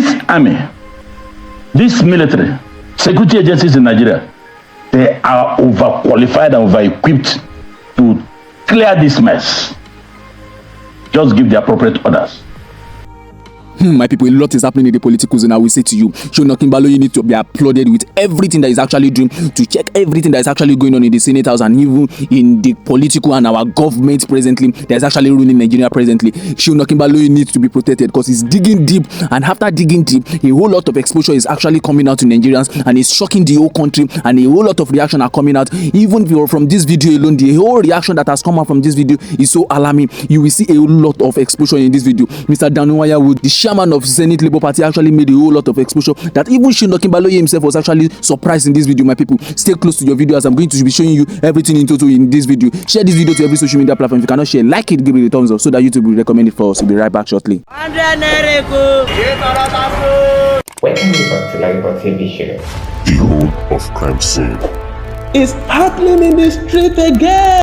This army, this military, security agencies in Nigeria, they are overqualified and over-equipped to clear this mess. Just give the appropriate orders. My people, a lot is happening in the political zone. I will say to you, Seun Okinbaloye need to be applauded with everything that is actually doing, to check everything that is actually going on in the Senate House and even in the political and our government presently that is actually ruling Nigeria presently. Seun Okinbaloye needs to be protected because he's digging deep, and after digging deep, a whole lot of exposure is actually coming out to Nigerians and it's shocking the whole country, and a whole lot of reaction are coming out. Even from this video alone, the whole reaction that has come out from this video is so alarming. You will see a whole lot of exposure in this video. Mr. NWANYANWU, the chairman of Senate Labour Party, actually made a whole lot of exposure that even Seun Okinbaloye himself was actually surprised in this video. My people, stay close to your video as I'm going to be showing you everything in total in this video. Share this video to every social media platform. If you cannot share, like it, give it a thumbs up so that YouTube will recommend it for us. We'll be right back shortly. Welcome back to Labour TV show. The whole of crime scene is happening in the street again.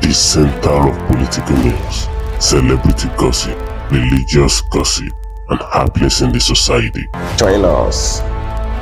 The center of political news, celebrity gossip, religious gossip, and happiness in the society. Join us,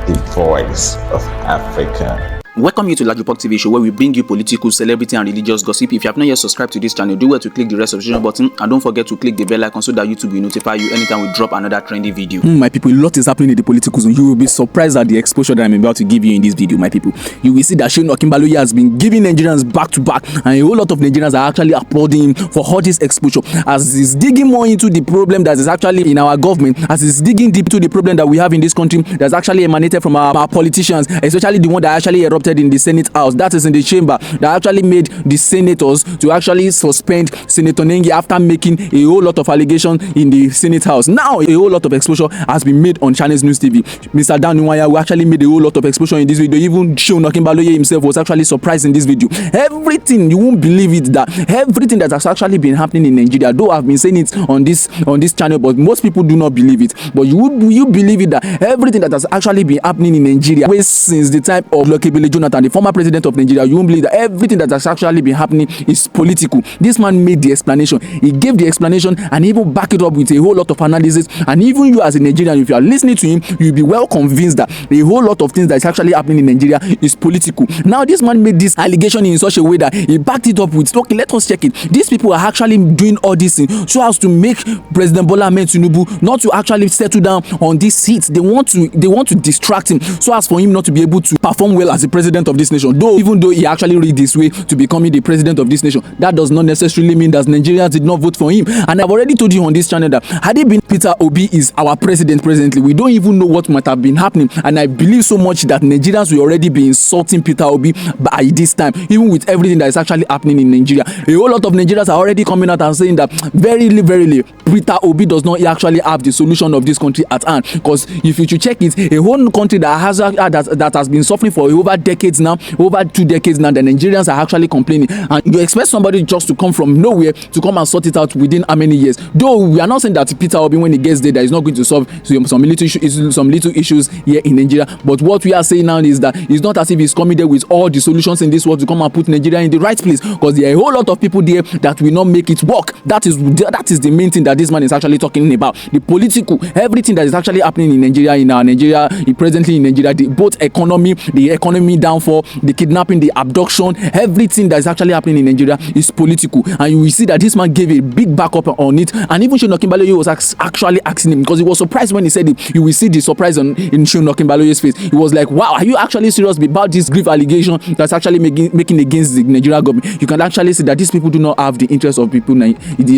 the voice of Africa. Welcome you to Large Report TV show, where we bring you political, celebrity, and religious gossip. If you have not yet subscribed to this channel, do well to click the red subscription button, and don't forget to click the bell icon so that YouTube will notify you anytime we drop another trendy video. My people, a lot is happening in the political zone. You will be surprised at the exposure that I'm about to give you in this video, my people. You will see that Seun Okinbaloye has been giving Nigerians back to back, and a whole lot of Nigerians are actually applauding him for all this exposure, as he's digging more into the problem that is actually in our government, as he's digging deep into the problem that we have in this country that's actually emanated from our politicians, especially the one that actually erupted in the Senate House, that is in the chamber, that actually made the senators to actually suspend Senator NINGI after making a whole lot of allegations in the Senate House. Now a whole lot of exposure has been made on Chinese News TV. Mr. NWANYANWU actually made a whole lot of exposure in this video. Even Seun Okinbaloye himself was actually surprised in this video. Everything, you won't believe it, that everything that has actually been happening in Nigeria, though I've been saying it on this channel, but most people do not believe it. But you believe it, that everything that has actually been happening in Nigeria since the time of Lucky Jonathan, the former president of Nigeria, you won't believe that everything that has actually been happening is political. This man made the explanation. He gave the explanation and even back it up with a whole lot of analysis. And even you as a Nigerian, if you are listening to him, you'll be well convinced that a whole lot of things that is actually happening in Nigeria is political. Now this man made this allegation in such a way that he backed it up with, okay, let us check it. These people are actually doing all these things so as to make President Bola Ahmed TINUBU not to actually settle down on this seat. They want to distract him so as for him not to be able to perform well as the president of this nation. Though even though he actually read this way to becoming the president of this nation, that does not necessarily mean that Nigerians did not vote for him. And I've already told you on this channel that had it been Peter Obi is our president presently, we don't even know what might have been happening. And I believe so much that Nigerians will already be insulting Peter Obi by this time, even with everything that is actually happening in Nigeria. A whole lot of Nigerians are already coming out and saying that verily Peter Obi does not actually have the solution of this country at hand. Because if you should check it, a whole country that has been suffering for over decades now, over 2 decades now, the Nigerians are actually complaining, and you expect somebody just to come from nowhere to come and sort it out within how many years? Though we are not saying that Peter Obi, when he gets there, that is not going to solve some little issues here in Nigeria. But what we are saying now is that it's not as if he's coming there with all the solutions in this world to come and put Nigeria in the right place, because there are a whole lot of people there that will not make it work. That is the main thing that this man is actually talking about. The political, everything that is actually happening in Nigeria, presently in Nigeria, both the economy downfall, the kidnapping, the abduction, everything that is actually happening in Nigeria is political. And you will see that this man gave a big backup on it. And even Seun Okinbaloye was actually asking him, because he was surprised when he said it. You will see the surprise in Seun Okinbaloye's face. He was like, wow, are you actually serious about this grievous allegation that's actually making against the Nigerian government? You can actually see that these people do not have the interest of people. They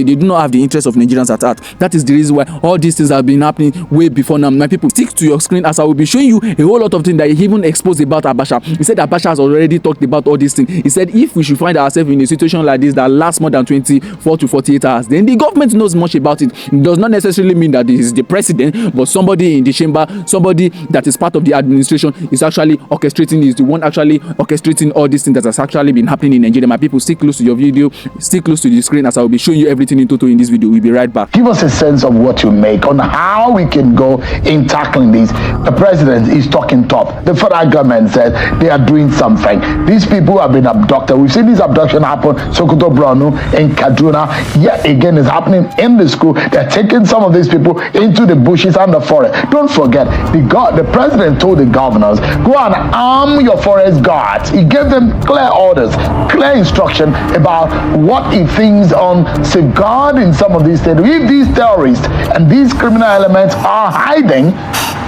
do not have the interest of Nigerians at heart. That is the reason why all these things have been happening way before now. My people, stick to your screen as I will be showing you a whole lot of things that he even exposed about Abacha. He said Abacha has already talked about all these things. He said if we should find ourselves in a situation like this that lasts more than 24 to 48 hours, then the government knows much about it. It does not necessarily mean that this is the president, but somebody in the chamber, somebody that is part of the administration is actually orchestrating, is the one actually orchestrating all these things that has actually been happening in Nigeria. My people, stick close to your video, stick close to the screen as I will be showing you everything in total in this video. We'll be right back. Give us a sense of what you make on how we can go in tackling this. The president is talking top. The federal government said they are doing something. These people have been abducted. We've seen this abduction happen, Sokoto Brano in Kaduna. Yet again, it's happening in the school. They're taking some of these people into the bushes and the forest. Don't forget, the president told the governors, go and arm your forest guards. He gave them clear orders, clear instruction about what he thinks on safeguarding some of these states. If these terrorists and these criminal elements are hiding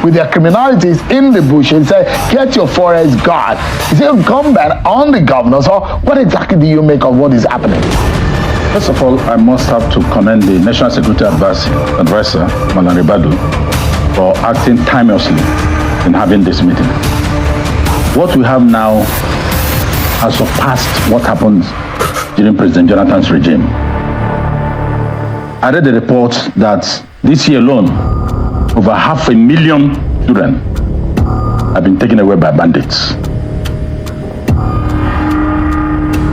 with their criminalities in the bush and say, get your forest guard. Is it incumbent on the governors, or what exactly do you make of what is happening? First of all, I must have to commend the National Security Advisor, Malan Ribadu, for acting timelessly in having this meeting. What we have now has surpassed what happened during President Jonathan's regime. I read the report that this year alone, over 500,000 children have been taken away by bandits.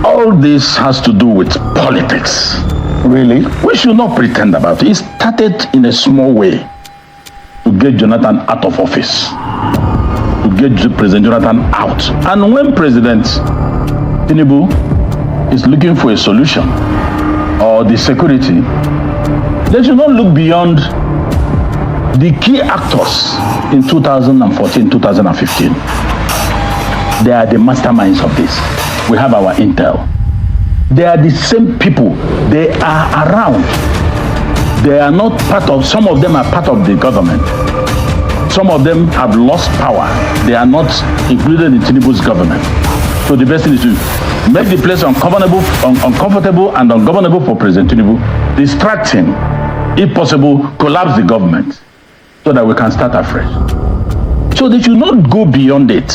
All this has to do with politics. Really? We should not pretend about it. It started in a small way to get Jonathan out of office, to get President Jonathan out. And when President Tinubu is looking for a solution, or the security, they should not look beyond the key actors in 2014, 2015. They are the masterminds of this. We have our intel. They are the same people. They are around. They are not part of, some of them are part of the government. Some of them have lost power. They are not included in Tinubu's government. So the best thing is to make the place uncomfortable and ungovernable for President Tinubu, distract him, if possible, collapse the government, so that we can start afresh. So they should not go beyond it.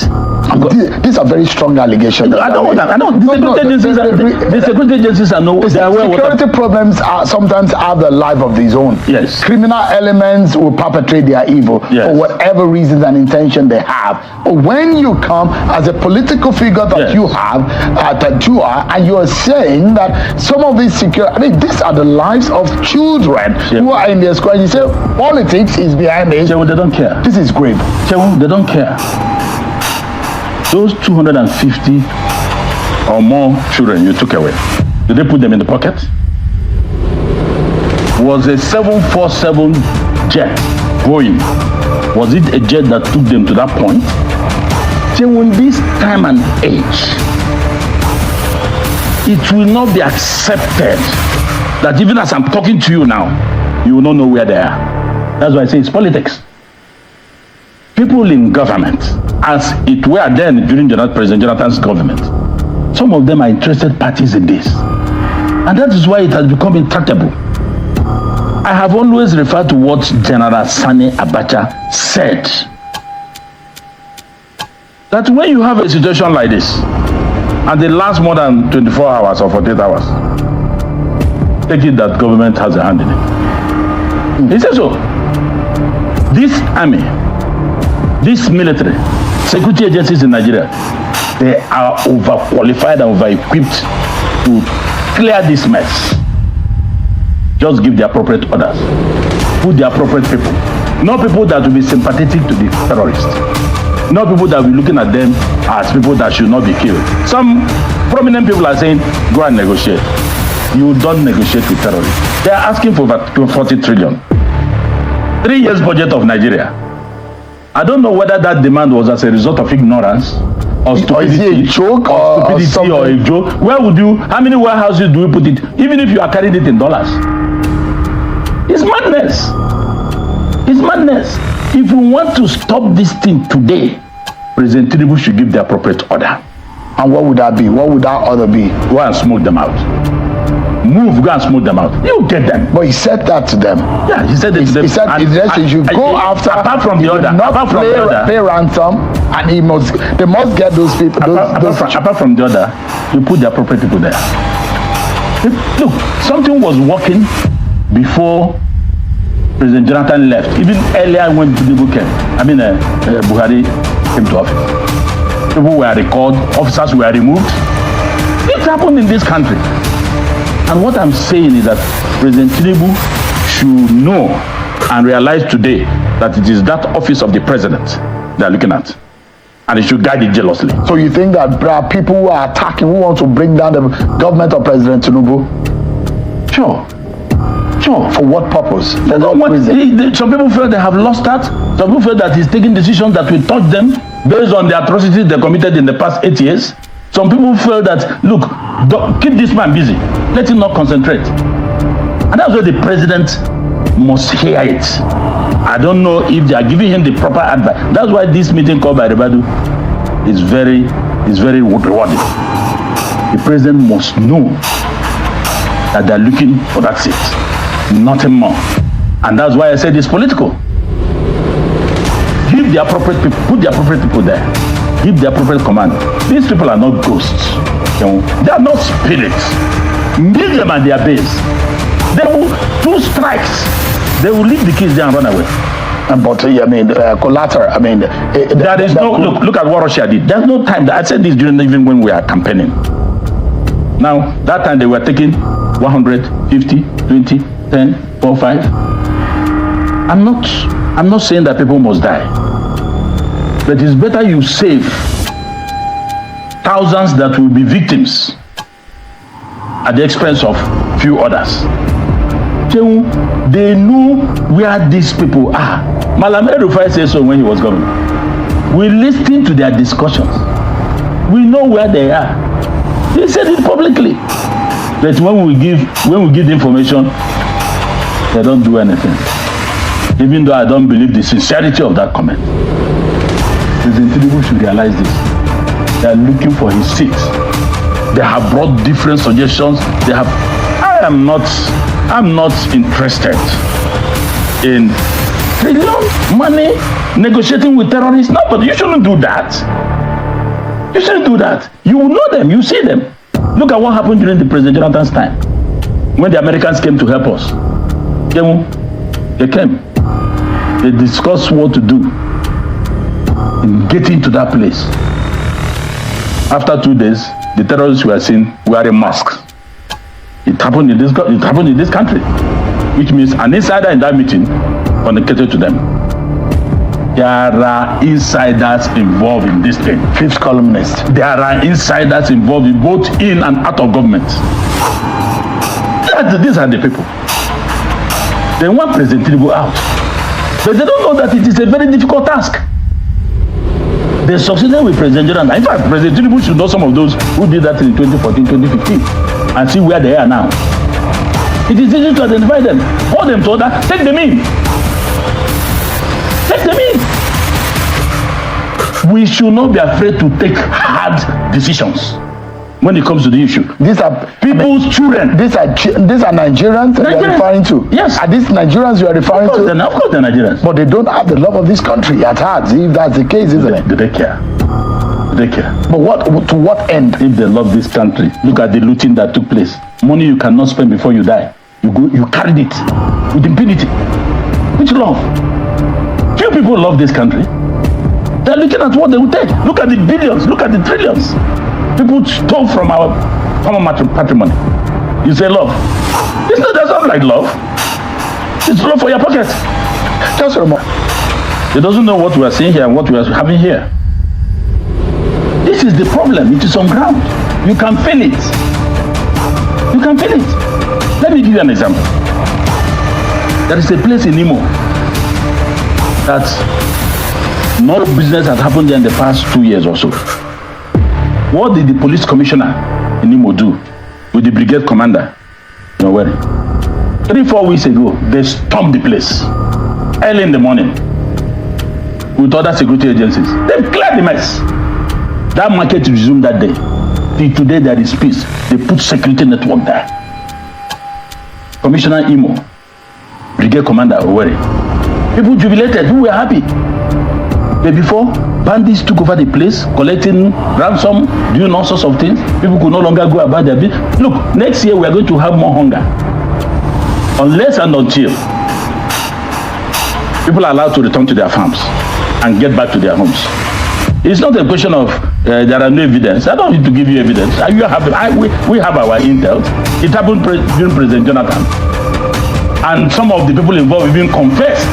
These are very strong allegations. I don't want that. I don't. The security agencies are no. Security problems are sometimes have the life of their own. Yes. Criminal elements will perpetrate their evil for whatever reasons and intention they have. But when you come as a political figure that you have, that you are, and you are saying that some of these security, I mean, these are the lives of children who are in their square. You say politics is behind it. They don't care. This is grave. They don't care. Those 250 or more children you took away, did they put them in the pocket? Was a 747 jet going? Was it a jet that took them to that point? So in this time and age, it will not be accepted that even as I'm talking to you now, you will not know where they are. That's why I say it's politics. People in government, as it were then during President Jonathan's government, some of them are interested parties in this. And that is why it has become intractable. I have always referred to what General Sani Abacha said. That when you have a situation like this, and it lasts more than 24 hours or 48 hours, take it that government has a hand in it. He said so. This army, this military, security agencies in Nigeria, they are overqualified and over-equipped to clear this mess. Just give the appropriate orders. Put the appropriate people. Not people that will be sympathetic to the terrorists. Not people that will be looking at them as people that should not be killed. Some prominent people are saying, go and negotiate. You don't negotiate with terrorists. They are asking for 40 trillion. 3 years budget of Nigeria. I don't know whether that demand was as a result of ignorance or stupidity, or a joke or a joke. Where would you? How many warehouses do we put it? Even if you are carrying it in dollars, it's madness. It's madness. If we want to stop this thing today, President Tinubu should give the appropriate order. And what would that be? What would that order be? Go and smoke them out. Move, go and smoke them out. You get them. But he said that to them. Yeah, he said that to them. He said you should go after. Apart from the order, apart from the order, pay ransom, and they must get those people. Apart from the order, you put the appropriate people there. Look, something was working before President Jonathan left. Even earlier when Tinubu came, Buhari came to office. People were recalled, officers were removed. It happened in this country. And what I'm saying is that President Tinubu should know and realize today that it is that office of the president they are looking at. and he should guide it jealously. So you think that there are people who are attacking, who want to bring down the government of President Tinubu? Sure. For what purpose? Some people feel they have lost that. Some people feel that he's taking decisions that will touch them based on the atrocities they committed in the past 8 years. Some people feel that, look, keep this man busy. Let him not concentrate. And that's why the president must hear it. I don't know if they are giving him the proper advice. That's why this meeting called by Rebadu is very rewarding. The president must know that they are looking for that seat, nothing more. And that's why I said it's political. Give the appropriate people, put the appropriate people there. Give the appropriate command. These people are not ghosts. They are not spirits. Meet them at their base. They will do strikes. They will leave the kids there and run away. But collateral. There is no look at what Russia did. There's no time. I said this during even when we are campaigning. Now that time they were taking 150, 20, 10, 4, 5. I'm not saying that people must die, but it's better you save thousands that will be victims at the expense of few others. They know where these people are. Malam El-Rufai said so when he was governor. We listen to their discussions. We know where they are. He said it publicly. But when we give the information, they don't do anything. Even though I don't believe the sincerity of that comment. President Tinubu should realize this. They are looking for his seat. They have brought different suggestions. I'm not interested in money negotiating with terrorists. No, but you shouldn't do that. You shouldn't do that. You know them, you see them. Look at what happened during the President Jonathan's time. When the Americans came to help us. They came. They discussed what to do in getting to that place. After 2 days, the terrorists were seen wearing masks. It happened in this country, which means an insider in that meeting communicated to them. There are insiders involved in this thing. Fifth columnist. There are insiders involved in both in and out of government. These are the people. They want President Tinubu out, but they don't know that it is a very difficult task. They succeeded with President Jonathan. In fact, President Tinubu should know some of those who did that in 2014, 2015. And see where they are now. It is easy to identify them. Hold them to order. Take them in. Take them in. We should not be afraid to take hard decisions when it comes to the issue. These are people's children. These are Nigerians you are referring to. Yes. Are these Nigerians you are referring to? Of course they're Nigerians. But they don't have the love of this country at heart. If that's the case, isn't it? Do they care? They care. But to what end? If they love this country, look at the looting that took place. Money you cannot spend before you die. You carried it with impunity. Which love? Few people love this country. They're looking at what they will take. Look at the billions. Look at the trillions. People stole from our common patrimony. You say love. This doesn't like love. It's love for your pocket. Just a moment. They doesn't know what we are seeing here and what we are having here. This is the problem. It is on ground. You can feel it. You can feel it. Let me give you an example. There is a place in Imo that no business has happened there in the past 2 years or so. What did the police commissioner in Imo do with the brigade commander? You know where? 3-4 weeks ago, they stormed the place early in the morning with other security agencies. They cleared the mess. That market resumed that day. Till today there is peace. They put security network there. Commissioner Imo, Brigade Commander Oweri. People jubilated, who were happy. But before, bandits took over the place, collecting ransom, doing all sorts of things. People could no longer go about their business. Look, next year we are going to have more hunger. Unless and until people are allowed to return to their farms and get back to their homes. It's not a question of there are no evidence. I don't need to give you evidence. We have our intel. It happened during President Jonathan. And some of the people involved even confessed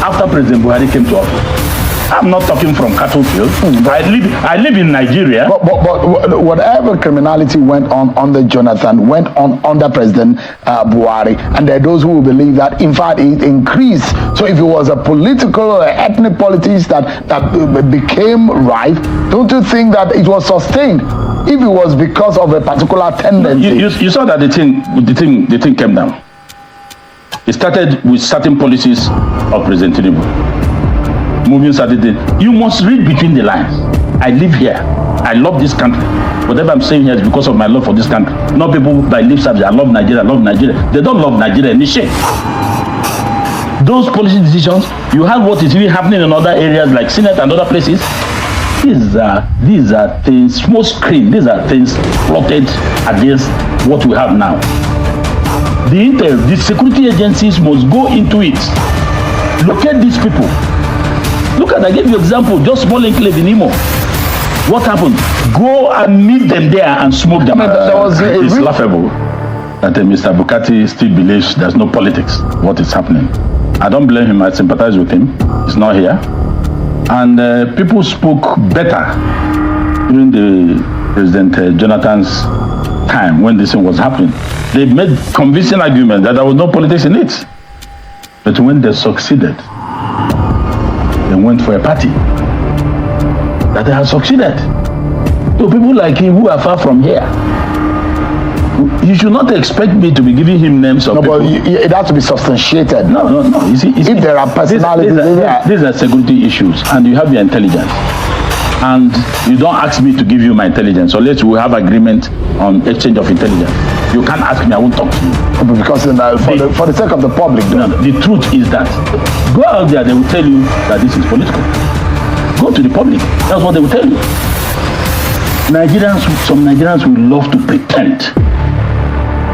after President Buhari came to office. I'm not talking from cattle field. I live in Nigeria. But whatever criminality went on under Jonathan went on under President Buhari, and there are those who will believe that in fact it increased. So if it was a political or ethnic politics that became rife, don't you think that it was sustained if it was because of a particular tendency? You saw that the thing came down. It started with certain policies of President Tinubu. Moving certain things. You must read between the lines. I live here. I love this country. Whatever I'm saying here is because of my love for this country. Not people by lip service. I love Nigeria. I love Nigeria. They don't love Nigeria in this shape. Those policy decisions, you have what is really happening in other areas like Senate and other places. These are things, small screen. These are things plotted against what we have now. The security agencies must go into it. Locate these people. Look at, I gave you an example, just small enclave in Imo. What happened? Go and meet them there and smoke them. It's laughable that Mr. Bukati still believes there's no politics, what is happening. I don't blame him, I sympathize with him. He's not here. And people spoke better during the President Jonathan's time when this thing was happening. They made convincing argument that there was no politics in it. But when they succeeded, they went for a party that they had succeeded. So people like him who are far from here, you should not expect me to be giving him names of people. But it has to be substantiated. No. You see, if there are personalities, these are security issues, and you have your intelligence. And you don't ask me to give you my intelligence unless we have agreement on exchange of intelligence. You can't ask me, I won't talk to you. Because for the sake of the public, the truth is that go out there, they will tell you that this is political. Go to the public, that's what they will tell you. Some Nigerians will love to pretend.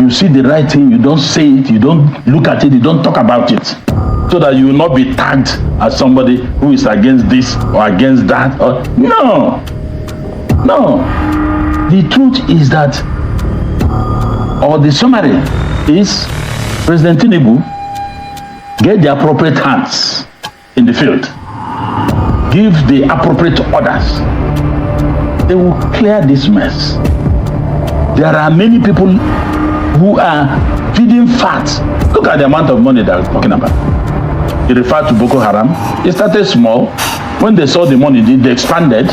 You see the right thing, you don't say it, you don't look at it, you don't talk about it, so that you will not be tagged as somebody who is against this or against that. No. The truth is that, or the summary is, President Tinubu get the appropriate hands in the field, give the appropriate orders. They will clear this mess. There are many people who are feeding fat. Look at the amount of money that we're talking about. He referred to Boko Haram. It started small. When they saw the money, they expanded.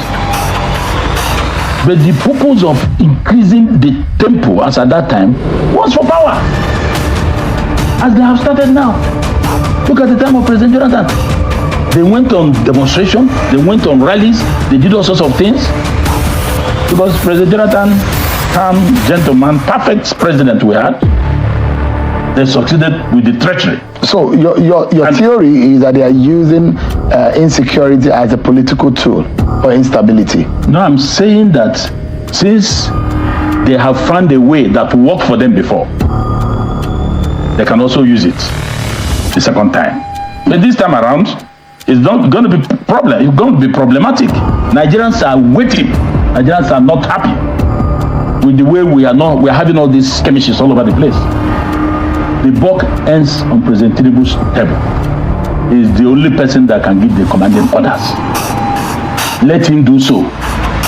But the purpose of increasing the tempo as at that time was for power. As they have started now. Look at the time of President Jonathan. They went on demonstration, they went on rallies, they did all sorts of things. Because President Jonathan, calm, gentleman, perfect president we had, they succeeded with the treachery. So your theory is that they are using insecurity as a political tool for instability. No, I'm saying that since they have found a way that worked for them before, they can also use it the second time. But this time around, it's not going to be problem. It's going to be problematic. Nigerians are waiting. Nigerians are not happy with the way we are having all these skirmishes all over the place. The buck ends on President Tinubu's table. He is the only person that can give the commanding orders. Let him do so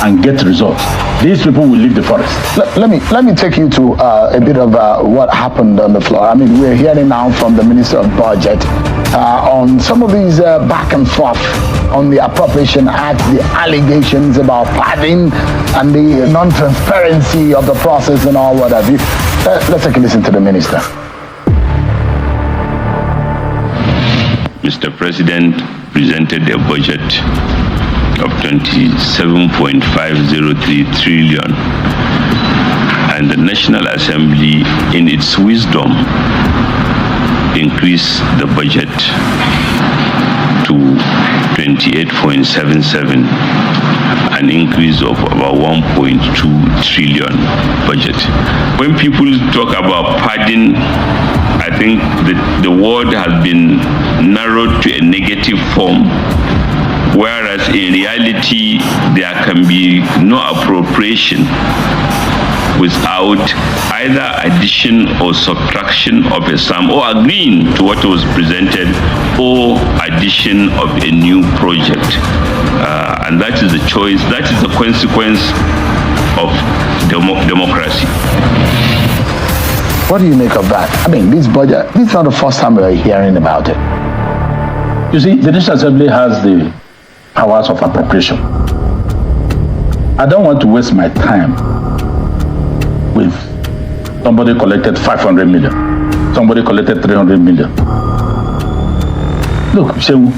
and get results. These people will leave the forest. Let me take you to a bit of what happened on the floor. I mean, we're hearing now from the Minister of Budget on some of these back and forth on the Appropriation Act, the allegations about padding and the non-transparency of the process and all what have you. Let's take a listen to the Minister. Mr. President presented a budget of 27.503 trillion, and the National Assembly, in its wisdom, increased the budget to 28.77, an increase of about 1.2 trillion budget. When people talk about padding, I think the word has been narrowed to a negative form, whereas in reality there can be no appropriation without either addition or subtraction of a sum, or agreeing to what was presented, or addition of a new project. And that is the choice, that is the consequence of democracy. What do you make of that? I mean, this budget, this is not the first time we're hearing about it. You see, the National Assembly has the powers of appropriation. I don't want to waste my time with somebody collected 500 million, somebody collected 300 million. Look, Seun,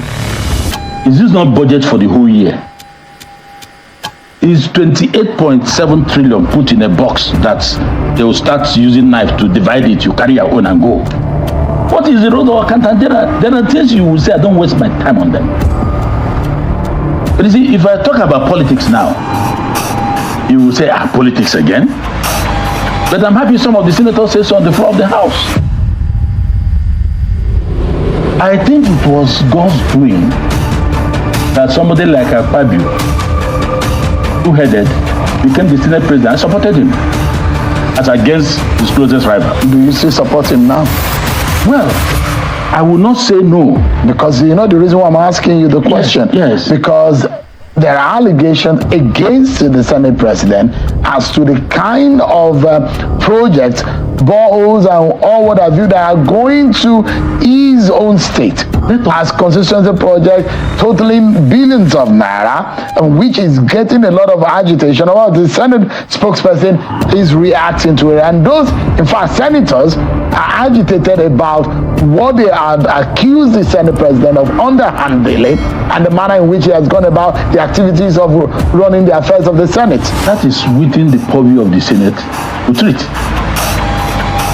is this not budget for the whole year? Is 28.7 trillion put in a box that they will start using knife to divide it, you carry your own and go? What is the road of accountant? There are things you will say, I don't waste my time on them. But you see, if I talk about politics now, you will say, politics again? But I'm happy some of the senators say so on the floor of the House. I think it was God's doing that somebody like Akpabio, who headed, became the Senate president. I supported him as against his closest rival. Do you still support him now? Well, I will not say no. Because you know the reason why I'm asking you the question? Yes. Because there are allegations against the Senate president as to the kind of projects, boreholes and all what have you that are going to his own state as constituency project, totaling billions of naira, and which is getting a lot of agitation. Well, the Senate spokesperson is reacting to it, and those, in fact, senators are agitated about what they are accused the Senate president of underhandling and the manner in which he has gone about the activities of running the affairs of the Senate. That is within the purview of the Senate to treat.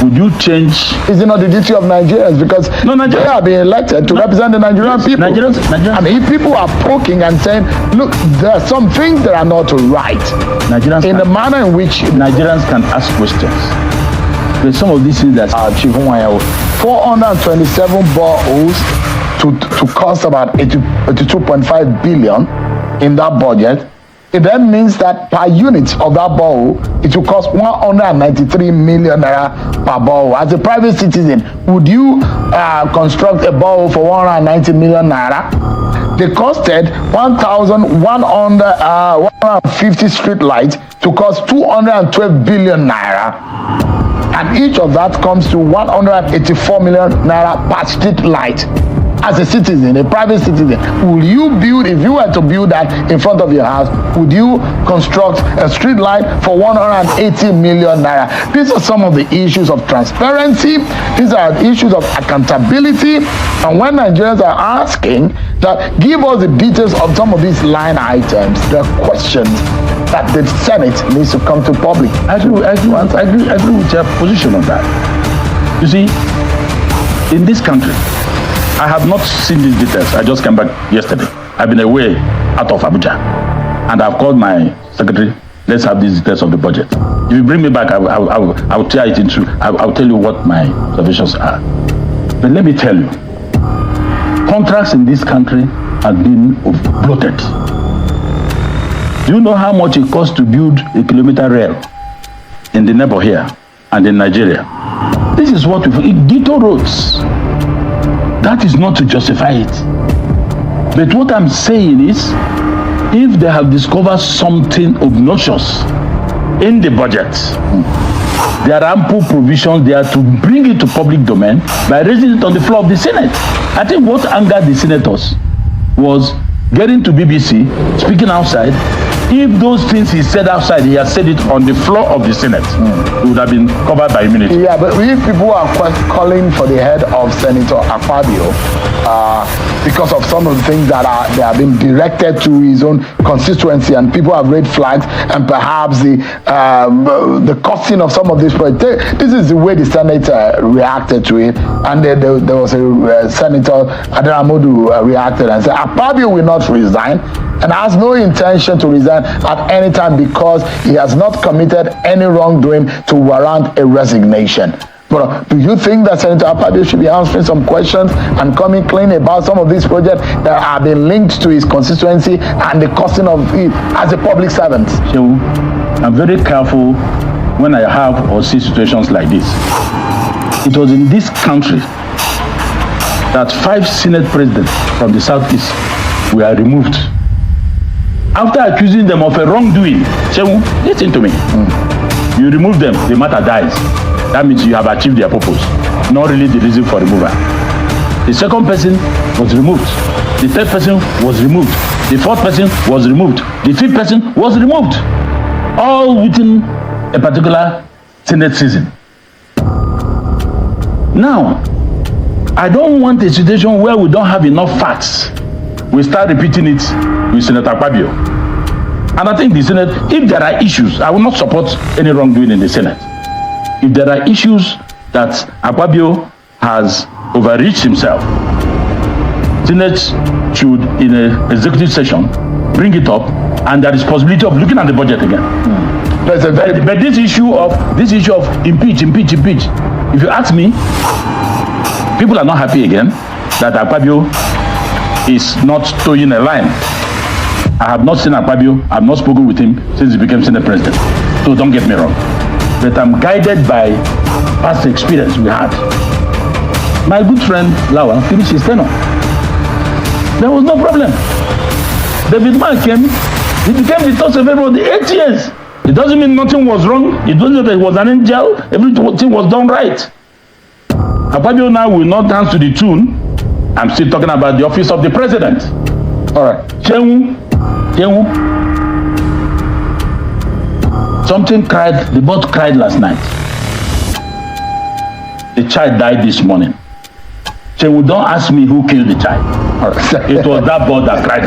Would you change? Is it not the duty of Nigerians? Because they are being elected to represent the Nigerian people. Nigerians. And if people are poking and saying, look, there are some things that are not right, in the manner in which Nigerians can ask questions. There's some of these things that Chief NWANYANWU, 427 boreholes to cost about 82.5 billion in that budget. It then means that per unit of that borehole, it will cost 193 million naira per borehole. As a private citizen, would you construct a borehole for 190 million naira? They costed 1,150 street lights to cost 212 billion naira. And each of that comes to 184 million naira per street light. As a citizen, a private citizen, will you build, if you were to build that in front of your house, would you construct a street light for 180 million naira? These are some of the issues of transparency. These are issues of accountability. And when Nigerians are asking that, give us the details of some of these line items, there are questions that the Senate needs to come to public. I agree with your position on that. You see, in this country, I have not seen these details. I just came back yesterday. I've been away out of Abuja. And I've called my secretary, let's have these details of the budget. If you bring me back, I'll tear it into, I'll tell you what my observations are. But let me tell you, contracts in this country have been bloated. Do you know how much it costs to build a kilometer rail in the neighbor here and in Nigeria? This is what we ghetto roads. That is not to justify it. But what I'm saying is, if they have discovered something obnoxious in the budget, there are ample provisions there to bring it to public domain by raising it on the floor of the Senate. I think what angered the senators was getting to BBC, speaking outside. If those things he said outside, he has said it on the floor of the Senate, it would have been covered by immunity. Yeah, but if people are calling for the head of Senator Akpabio because of some of the things that they have been directed to his own constituency, and people have raised flags, and perhaps the costing of some of this project. This is the way the Senate reacted to it, and there was a Senator Adaramodu reacted and said Akpabio will not resign, and has no intention to resign at any time because he has not committed any wrongdoing to warrant a resignation. But do you think that Senator Akpabio should be answering some questions and coming clean about some of these projects that have been linked to his constituency and the costing of it as a public servant? So I'm very careful when I have or see situations like this. It was in this country that 5 Senate presidents from the Southeast were removed. After accusing them of a wrongdoing, Seun, listen to me. You remove them, the matter dies. That means you have achieved their purpose, not really the reason for removal. The second person was removed. The third person was removed. The fourth person was removed. The fifth person was removed. All within a particular Senate season. Now, I don't want a situation where we don't have enough facts. We start repeating it with Senator Akpabio. And I think the Senate, if there are issues, I will not support any wrongdoing in the Senate. If there are issues that Akpabio has overreached himself, Senate should, in an executive session, bring it up, and there is possibility of looking at the budget again. But this issue of impeach. If you ask me, people are not happy again that Akpabio is not towing a line. I have not seen Akpabio. I have not spoken with him since he became Senate President. So don't get me wrong. But I'm guided by past experience we had. My good friend Lawa finished his tenure. There was no problem. David Man came. He became the toss of everybody 8 years. It doesn't mean nothing was wrong. It doesn't mean that he was an angel. Everything was done right. Akpabio now will not dance to the tune. I'm still talking about the office of the president. All right. Seun. Something cried, the boat cried last night. The child died this morning. Seun, don't ask me who killed the child. It was that boy that cried.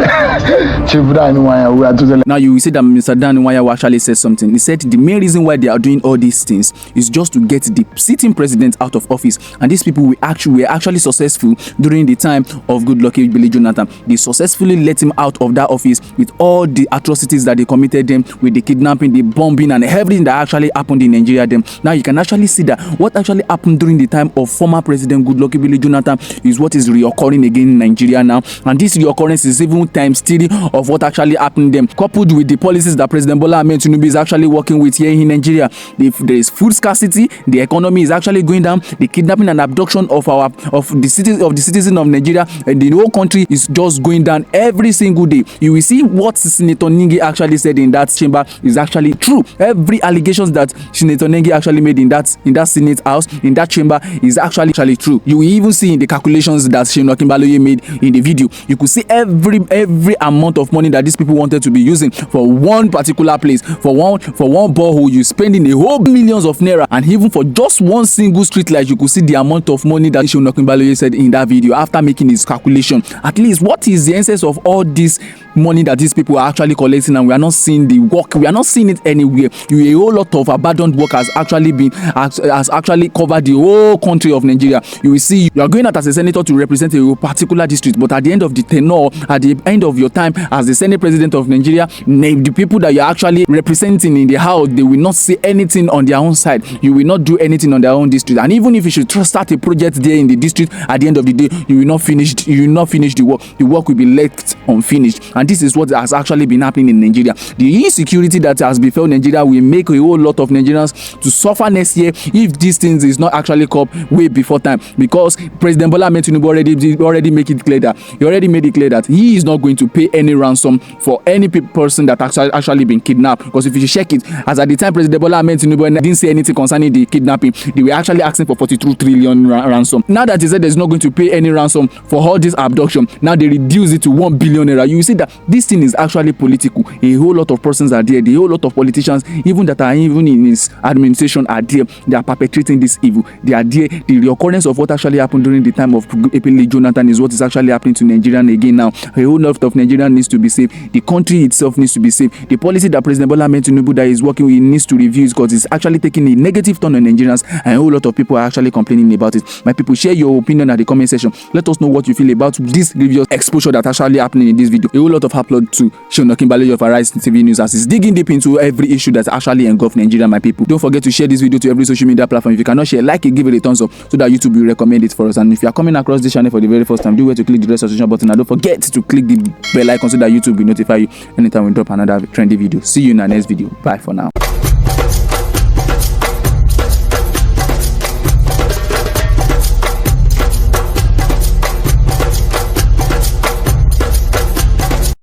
Now you will see that Mr. NWANYANWU actually said something. He said the main reason why they are doing all these things is just to get the sitting president out of office. And these people were actually successful during the time of Goodluck Ebele Jonathan. They successfully let him out of that office with all the atrocities that they committed them, with the kidnapping, the bombing, and everything that actually happened in Nigeria. Now you can actually see that what actually happened during the time of former President Goodluck Ebele Jonathan is what is reoccurring again in Nigeria now, and this reoccurrence is even times 3 of what actually happened them, coupled with the policies that President Bola Ahmed TINUBU is actually working with here in Nigeria. There is food scarcity, the economy is actually going down, the kidnapping and abduction of the citizens of Nigeria, and the whole country is just going down every single day. You will see what Senator NINGI actually said in that chamber is actually true. Every allegations that Senator NINGI actually made in that Senate house, in that chamber, is actually true. You will even see in the calculations that Seun Okinbaloye made in the video, you could see every amount of money that these people wanted to be using for one particular place, for one borehole. You spending a whole millions of naira, and even for just one single street light, you could see the amount of money that Seun Okinbaloye said in that video after making his calculation. At least, what is the essence of all this money that these people are actually collecting, and we are not seeing the work, we are not seeing it anywhere? A whole lot of abandoned work has actually covered the whole country of Nigeria. You will see you are going out as a senator to represent a particular district, but at the end of the tenure, at the end of your time as the Senate President of Nigeria, the people that you're actually representing in the house, they will not see anything on their own side. You will not do anything on their own district, and even if you should start a project there in the district, at the end of the day, you will not finish the work. The work will be left unfinished, and this is what has actually been happening in Nigeria. The insecurity that has befell Nigeria will make a whole lot of Nigerians to suffer next year if these things is not actually caught way before time, because President Bola Ahmed TINUBU already made it clear that he is not going to pay any ransom for any person that actually been kidnapped. Because if you check it, as at the time President Bola Ahmed TINUBU didn't say anything concerning the kidnapping, they were actually asking for 42 trillion ransom. Now that he said there's not going to pay any ransom for all this abduction, now they reduce it to 1 billion naira. You see that this thing is actually political. A whole lot of persons are there, a whole lot of politicians, even that are even in his administration, are there. They are perpetrating this evil. They are there. The reoccurrence of what actually happened during the time of Ebele Jonathan is what is actually happening to Nigeria again now. A whole lot of Nigeria needs to be saved. The country itself needs to be saved. The policy that President Bola Ahmed TINUBU that is working with needs to review, because it's actually taking a negative turn on Nigerians, and a whole lot of people are actually complaining about it. My people, share your opinion at the comment section. Let us know what you feel about this grievous exposure that actually happening in this video. A whole lot of upload to Seun Okinbaloye of Arise TV News, as it's digging deep into every issue that's actually engulfed Nigeria, my people. Don't forget to share this video to every social media platform. If you cannot share, like it, give it a thumbs up so that YouTube will recommend it for us. And if you are coming across this channel for the very first time, do where to click the red subscription button, and don't forget to click the bell icon so that YouTube will notify you anytime we drop another trendy video. See you in our next video. Bye for now.